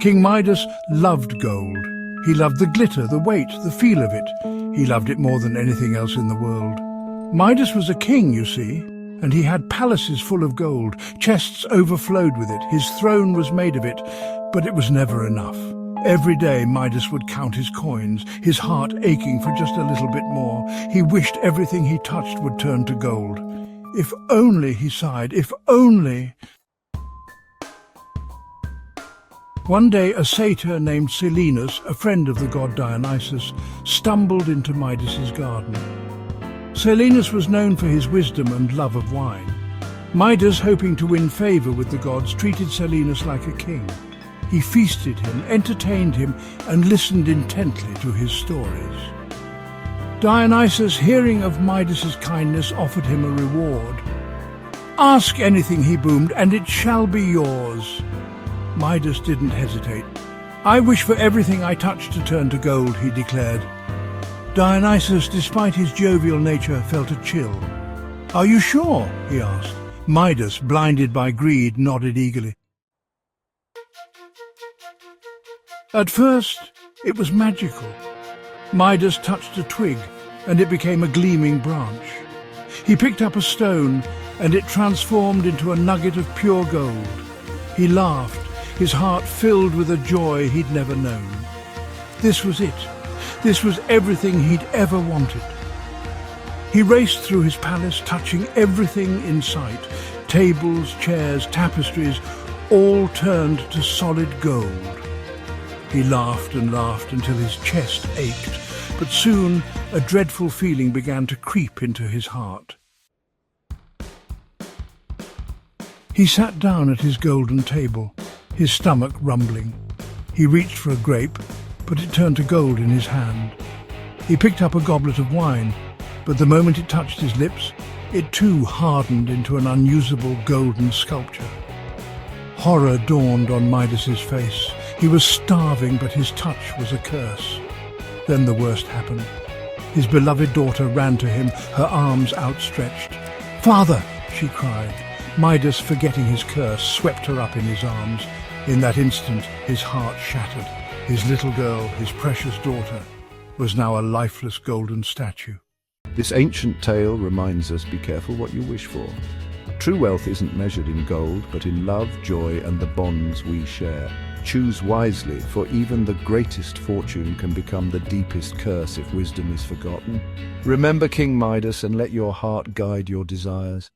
King Midas loved gold. He loved the glitter, the weight, the feel of it. He loved it more than anything else in the world. Midas was a king, you see, and he had palaces full of gold. Chests overflowed with it. His throne was made of it, but it was never enough. Every day Midas would count his coins, his heart aching for just a little bit more. He wished everything he touched would turn to gold. If only, he sighed, if only. One day a satyr named Silenus, a friend of the god Dionysus, stumbled into Midas's garden. Silenus was known for his wisdom and love of wine. Midas, hoping to win favor with the gods, treated Silenus like a king. He feasted him, entertained him, and listened intently to his stories. Dionysus, hearing of Midas's kindness, offered him a reward. "Ask anything," he boomed, "and it shall be yours." Midas didn't hesitate. "I wish for everything I touch to turn to gold," he declared. Dionysus, despite his jovial nature, felt a chill. "Are you sure?" he asked. Midas, blinded by greed, nodded eagerly. At first, it was magical. Midas touched a twig, and it became a gleaming branch. He picked up a stone, and it transformed into a nugget of pure gold. He laughed, his heart filled with a joy he'd never known. This was it. This was everything he'd ever wanted. He raced through his palace, touching everything in sight. Tables, chairs, tapestries, all turned to solid gold. He laughed and laughed until his chest ached, but soon a dreadful feeling began to creep into his heart. He sat down at his golden table, his stomach rumbling. He reached for a grape, but it turned to gold in his hand. He picked up a goblet of wine, but the moment it touched his lips, it too hardened into an unusable golden sculpture. Horror dawned on Midas's face. He was starving, but his touch was a curse. Then the worst happened. His beloved daughter ran to him, her arms outstretched. "Father!" she cried. Midas, forgetting his curse, swept her up in his arms. In that instant, his heart shattered. His little girl, his precious daughter, was now a lifeless golden statue. This ancient tale reminds us, be careful what you wish for. True wealth isn't measured in gold, but in love, joy, and the bonds we share. Choose wisely, for even the greatest fortune can become the deepest curse if wisdom is forgotten. Remember King Midas and let your heart guide your desires.